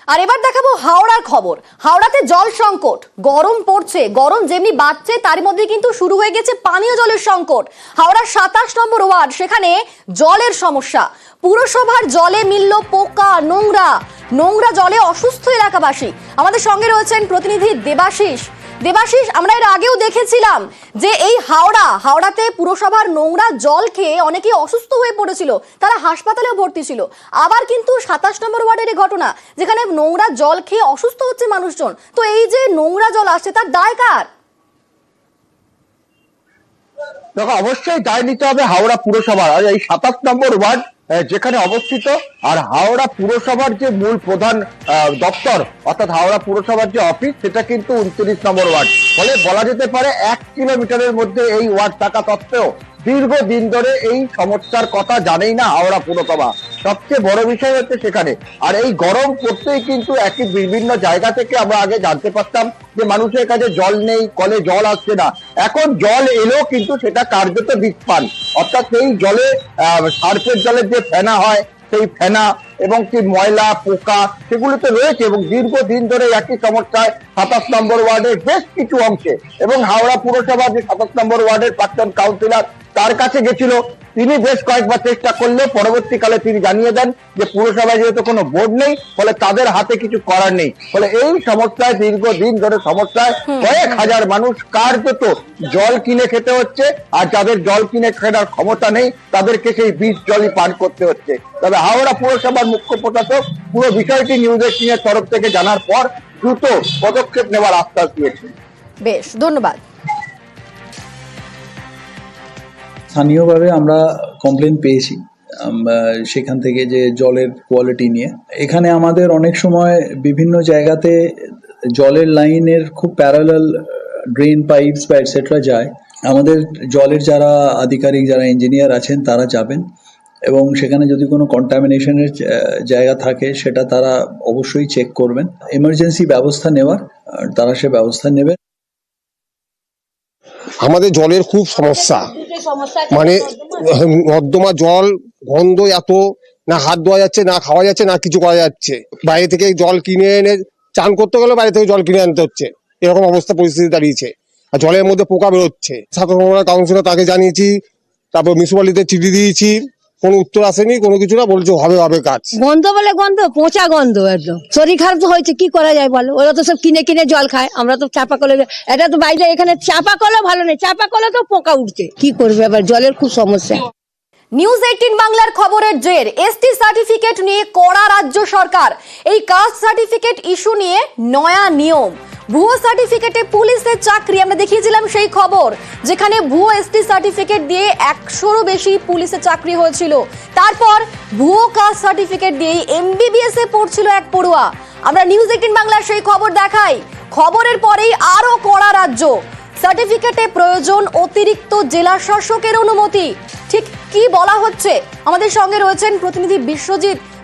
আর এবার দেখাবো হাওড়ার খবর। হাওড়াতে জল সংকট, গরম পড়ছে, গরম যেমনি বাড়ছে তার মধ্যে কিন্তু শুরু হয়ে গেছে পানীয় জলের সংকট। হাওড়ার 27 নম্বর ওয়ার্ড, সেখানে জলের সমস্যা। পুরসভার জলে মিলল পোকা, নোংরা জলে অসুস্থ এলাকাবাসী। আমাদের সঙ্গে রয়েছেন প্রতিনিধি দেবাশিস। আমরা এর আগেও দেখেছিলাম যে এই হাওড়াতে পুরসভার নোংরা জল খেয়ে অনেকেই অসুস্থ হয়ে পড়েছিল, তারা হাসপাতালেও ভর্তি ছিল। আবার কিন্তু 27 নম্বর ওয়ার্ডের এই ঘটনা, যেখানে নোংরা জল খেয়ে অসুস্থ হচ্ছে মানুষজন। তো এই যে নোংরা জল আসছে, তার দায় কার? দেখো, অবশ্যই দায় নিতে হবে হাওড়া পুরসভার। আর এই 27 নম্বর ওয়ার্ড যেখানে অবস্থিত, আর হাওড়া পুরসভার যে মূল প্রধান দপ্তর অর্থাৎ হাওড়া পুরসভার যে অফিস, সেটা কিন্তু 29 নম্বর ওয়ার্ড। ফলে বলা যেতে পারে 1 কিলোমিটারের মধ্যে এই ওয়ার্ড থাকা সত্ত্বেও দীর্ঘদিন ধরে এই সমস্যার কথা জানেই না হাওড়া পুরসভা। সবচেয়ে বড় বিষয় হচ্ছে সেখানে, আর এই গরম পড়তেই কিন্তু একই বিভিন্ন জায়গা থেকে আমরা আগে জানতে পারতাম যে মানুষের কাছে জল নেই, কলে জল আসছে না। এখন জল এলেও কিন্তু সেটা কার্যত বিষপান, অর্থাৎ সেই জলে সার্ফের জলের যে ফেনা হয় সেই ফেনা এবং কি ময়লা পোকা সেগুলো তো রয়েছে, এবং দীর্ঘদিন ধরে একই সমস্যায় 27 নম্বর ওয়ার্ডের বেশ কিছু অংশে। এবং হাওড়া পুরসভা যে 27 নম্বর ওয়ার্ডের প্রাক্তন কাউন্সিলর, তার কাছে গেছিল, তিনি বেশ কয়েকবার চেষ্টা করলেও পরবর্তীকালে তিনি জানিয়ে দেন যে পুরসভায় যেহেতু কোনো বোর্ড নেই, ফলে তাদের হাতে কিছু করার নেই। ফলে এই সমস্যায় দীর্ঘদিন ধরে সমস্যায় কয়েক হাজার মানুষ কার্যত জল কিনে খেতে হচ্ছে, আর যাদের জল কিনে খেলার ক্ষমতা নেই তাদেরকে সেই বীজ জলই পান করতে হচ্ছে। তবে হাওড়া পুরসভার মুখ্য প্রশাসক পুরো বিষয়টি নিউজ 18 এর তরফ থেকে জানার পর দ্রুত পদক্ষেপ নেওয়ার আশ্বাস দিয়েছেন। বেশ, ধন্যবাদ। স্থানীয়ভাবে আমরা কমপ্লেন পেয়েছি সেখান থেকে যে জলের কোয়ালিটি নিয়ে। এখানে আমাদের অনেক সময় বিভিন্ন জায়গাতে জলের লাইনের খুব প্যারালাল ড্রেন পাইপস বা এটসেট্রা যায়। আমাদের জলের যারা আধিকারিক, যারা ইঞ্জিনিয়ার আছেন, তারা যাবেন এবং সেখানে যদি কোনো কন্টামিনেশনের জায়গা থাকে সেটা তারা অবশ্যই চেক করবেন। এমার্জেন্সি ব্যবস্থা নেওয়ার তারা সে ব্যবস্থা নেবেন। আমাদের জলের খুব সমস্যা, মানে নর্দমা জল গন্ধ এত, না হাত ধোয়া যাচ্ছে, না খাওয়া যাচ্ছে, না কিছু করা যাচ্ছে। বাইরে থেকে জল কিনে এনে চান করতে গেলে বাইরে থেকে জল কিনে আনতে হচ্ছে, এরকম অবস্থা পরিস্থিতি দাঁড়িয়েছে। আর জলের মধ্যে পোকা বেরোচ্ছে। কাউন্সিলর তাকে জানিয়েছি, তারপর মিউনিসিপালিটিতে চিঠি দিয়েছি, কোনো উত্তর আসেনি, কোনো কিছু না, বলছে হবে কাজ। গন্ধ বলে গন্ধ, পচা গন্ধ একদম। শরীর খারাপ তো হয়েছে, কি করা যায় বলো? ওরা তো সব কিনে জল খায়, আমরা তো চাপা কলে, এটা তো বাইরে, এখানে চাপা কলে ভালো নেই, চাপা কলে তো পোকা উঠছে, কি করবে? আবার জলের খুব সমস্যা। নিউজ 18 বাংলার খবরের জের, এসটি সার্টিফিকেট নিয়ে কড়া রাজ্য সরকার। এই কাস্ট সার্টিফিকেট ইস্যু নিয়ে নয়া নিয়ম। ভুয়ো সার্টিফিকেটে পুলিশের চাকরি, আমরা দেখিয়েছিলাম সেই খবর, যেখানে ভুয়ো এসটি সার্টিফিকেট দিয়ে 100-রও বেশি পুলিশের চাকরি হয়েছিল। তারপর ভুয়ো কাস্ট সার্টিফিকেট দিয়ে এমবিবিএস এ পড়ছিল এক পড়ুয়া। আমরা নিউজ 18 বাংলার সেই খবর দেখাই। খবরের পরেই আরো কড়া রাজ্য। সার্টিফিকেটে প্রয়োজন অতিরিক্ত জেলা শাসকের অনুমতি। ঠিক কি বলা হচ্ছে? আমাদের সঙ্গে রয়েছেন প্রতিনিধি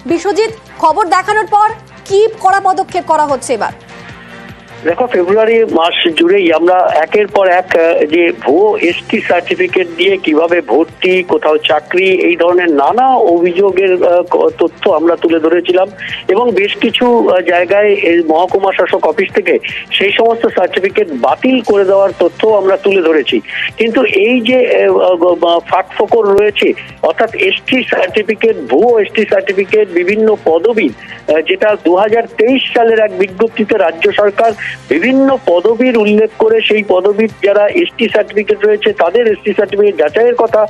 বিশ্বজিৎ। খবর দেখানোর পর কি কড়া পদক্ষেপ করা হচ্ছে এবার? দেখো, ফেব্রুয়ারি মাস জুড়েই আমরা একের পর এক যে ভুয়ো এসটি সার্টিফিকেট দিয়ে কিভাবে ভর্তি, কোথাও চাকরি, এই ধরনের নানা অভিযোগের তথ্য আমরা তুলে ধরেছিলাম, এবং বেশ কিছু জায়গায় মহকুমা শাসক অফিস থেকে সেই সমস্ত সার্টিফিকেট বাতিল করে দেওয়ার তথ্য আমরা তুলে ধরেছি। কিন্তু এই যে ফাঁকফোকর রয়েছে, অর্থাৎ এসটি সার্টিফিকেট, ভুয়ো এসটি সার্টিফিকেট, বিভিন্ন পদবি, যেটা 2023 সালের এক বিজ্ঞপ্তিতে রাজ্য সরকার বিভিন্ন পদবীর উল্লেখ করে সেই পদবীর যারা এসটি সার্টিফিকেট রয়েছে তাদের এসটি সার্টিফিকেট যাচাইয়ের কথা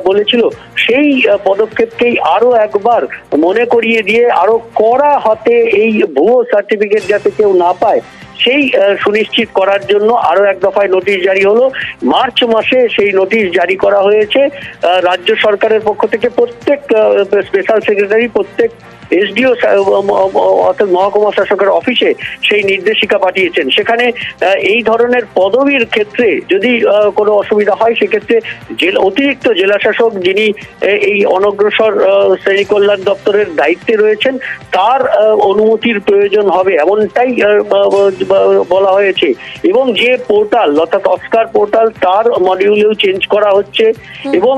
বলেছিল, সেই পদক্ষেপকেই আরো একবার মনে করিয়ে দিয়ে আরো কড়া হাতে এই ভুয়ো সার্টিফিকেট যাতে কেউ না পায় সেই সুনিশ্চিত করার জন্য আরো এক দফায় নোটিশ জারি হলো। মার্চ মাসে সেই নোটিশ জারি করা হয়েছে রাজ্য সরকারের পক্ষ থেকে। প্রত্যেক স্পেশাল সেক্রেটারি, প্রত্যেক এসডিও অর্থাৎ মহকুমা শাসকের অফিসে সেই নির্দেশিকা পাঠিয়েছেন। সেখানে এই ধরনের পদবীর ক্ষেত্রে যদি কোনো অসুবিধা হয়, সেক্ষেত্রে অতিরিক্ত জেলা শাসক, যিনি এই অনগ্রসর শ্রেণী কল্যাণ দপ্তরের দায়িত্বে রয়েছেন, তার অনুমতির প্রয়োজন হবে, এমনটাই বলা হয়েছে। এবং যে পোর্টাল অর্থাৎ অস্কার পোর্টাল, তার মডিউলেও চেঞ্জ করা হচ্ছে এবং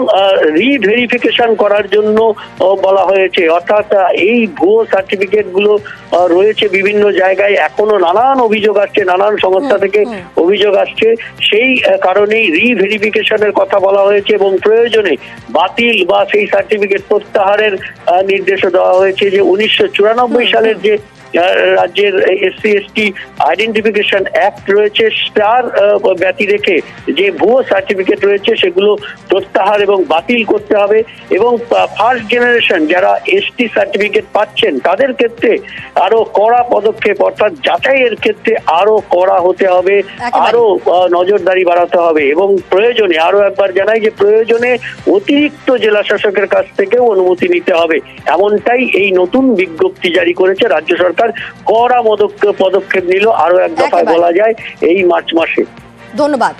রিভেরিফিকেশন করার জন্য বলা হয়েছে। অর্থাৎ এই এই ভুয়ো সার্টিফিকেট গুলো রয়েছে বিভিন্ন জায়গায়, এখনো নানান অভিযোগ আসছে, নানান সংস্থা থেকে অভিযোগ আসছে। সেই কারণেই রিভেরিফিকেশনের কথা বলা হয়েছে এবং প্রয়োজনে বাতিল বা সেই সার্টিফিকেট প্রত্যাহারের নির্দেশও দেওয়া হয়েছে। যে 1994 সালের যে রাজ্যের এসসি এসটি আইডেন্টিফিকেশন অ্যাক্ট রয়েছে, তার ব্যতি রেখে যে ভুয়ো সার্টিফিকেট রয়েছে সেগুলো প্রত্যাহার এবং বাতিল করতে হবে। এবং ফার্স্ট জেনারেশন যারা এসটি সার্টিফিকেট পাচ্ছেন তাদের ক্ষেত্রে আরো কড়া পদক্ষেপ, অর্থাৎ যাচাইয়ের ক্ষেত্রে আরো কড়া হতে হবে, আরো নজরদারি বাড়াতে হবে এবং প্রয়োজনে, আরো একবার জানাই যে প্রয়োজনে অতিরিক্ত জেলা শাসকের কাছ থেকেও অনুমতি নিতে হবে। এমনটাই এই নতুন বিজ্ঞপ্তি জারি করেছে রাজ্য সরকার। কড়া পদক্ষেপ নিল আরো এক দফায় বলা যায় এই মার্চ মাসে। ধন্যবাদ।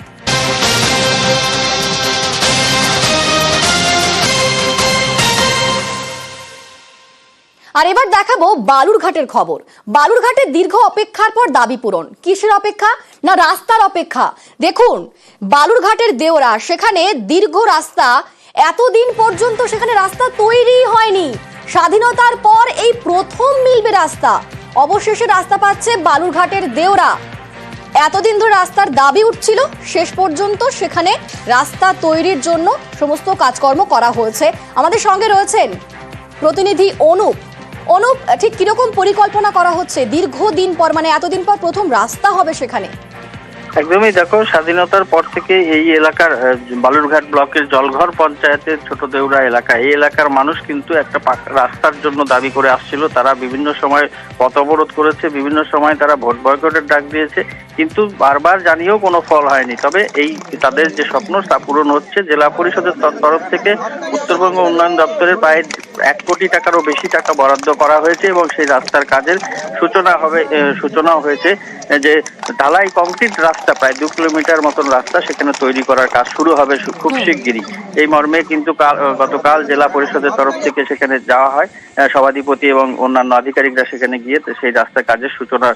আর এবার দেখাবো বালুরঘাটের খবর। বালুরঘাটে দীর্ঘ অপেক্ষার পর দাবি পূরণ। কিসের অপেক্ষা? না রাস্তার অপেক্ষা। দেখুন, বালুরঘাটের দেওরা, সেখানে দীর্ঘ রাস্তা, এতদিন পর্যন্ত সেখানে রাস্তা তৈরি হয়নি। স্বাধীনতার পর এই প্রথম মিলবে রাস্তা। অবশেষে রাস্তা পাচ্ছে বালুরঘাটের দেওরা। এতদিন ধরে রাস্তার দাবি উঠছিল, শেষ পর্যন্ত সেখানে রাস্তা তৈরির জন্য সমস্ত কাজকর্ম করা হয়েছে। আমাদের সঙ্গে রয়েছেন প্রতিনিধি অনুপ। অনুপ, ঠিক কিরকম পরিকল্পনা করা হচ্ছে দীর্ঘদিন পর, মানে এতদিন পর প্রথম রাস্তা হবে সেখানে? একদমই, দেখো স্বাধীনতার পর থেকে এই এলাকার বালুরঘাট ব্লকের জলঘর পঞ্চায়েতের ছোট দেউরা এলাকা, এই এলাকার মানুষ কিন্তু একটা রাস্তার জন্য দাবি করে আসছিল। তারা বিভিন্ন সময় পথ অবরোধ করেছে, বিভিন্ন সময় তারা ভোট বয়কটের ডাক দিয়েছে, কিন্তু বারবার জানিয়েও কোনো ফল হয়নি। তবে এই তাদের যে স্বপ্ন তা পূরণ হচ্ছে। জেলা পরিষদের তরফ থেকে উত্তরবঙ্গ উন্নয়ন দপ্তরের প্রায় 1 কোটি টাকারও বেশি টাকা বরাদ্দ করা হয়েছে এবং সেই রাস্তার কাজের সূচনাও হয়েছে। যে ঢালাই কংক্রিট রাস্তা, প্রায় 2 কিলোমিটার মতন রাস্তা সেখানে তৈরি করার কাজ শুরু হবে খুব শিগগিরই। এই মর্মে কিন্তু গতকাল জেলা পরিষদের তরফ থেকে সেখানে যাওয়া হয়, সভাধিপতি এবং অন্যান্য আধিকারিকরা সেখানে গিয়ে সেই রাস্তার কাজের সূচনা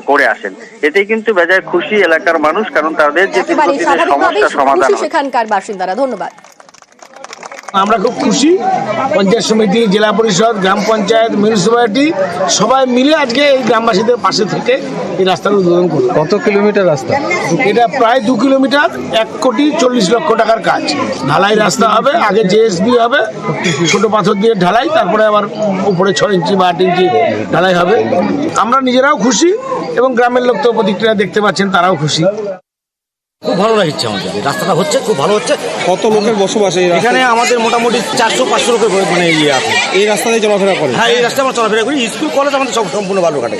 করে আসেন। এতেই কিন্তু বেজায় খুশি এলাকার মানুষ, কারণ তাদের যে দীর্ঘদিনের সমস্যা সমাধান। সেখানকার বাসিন্দারা, ধন্যবাদ। আমরা খুব খুশি। পঞ্চায়েত সমিতি, জেলা পরিষদ, গ্রাম পঞ্চায়েত, মিউনিসিপ্যালিটি সবাই মিলে আজকে এই গ্রামবাসীদের পাশে থেকে এই রাস্তার উদ্বোধন করল। কত কিলোমিটার রাস্তা? এটা প্রায় 2 কিলোমিটার, 1,40,00,000 টাকার কাজ। ঢালাই রাস্তা হবে, আগে জেএসবি হবে, ছোট পাথর দিয়ে ঢালাই, তারপরে আবার উপরে 6 ইঞ্চি বা 8 ইঞ্চি ঢালাই হবে। আমরা নিজেরাও খুশি এবং গ্রামের লোক তো প্রতিক্রিয়া দেখতে পাচ্ছেন, তারাও খুশি। খুব ভালো লাগছে আমাদের, রাস্তাটা হচ্ছে খুব ভালো হচ্ছে। কত লোকের বসবাস এখানে? আমাদের মোটামুটি 400-500 লোকের মানে ইয়ে আছে। এই রাস্তাতে চলাফেরা করে? হ্যাঁ, এই রাস্তায় আমরা চলাফেরা করি। স্কুল কলেজ আমাদের সব সম্পূর্ণ বালুরঘাটে।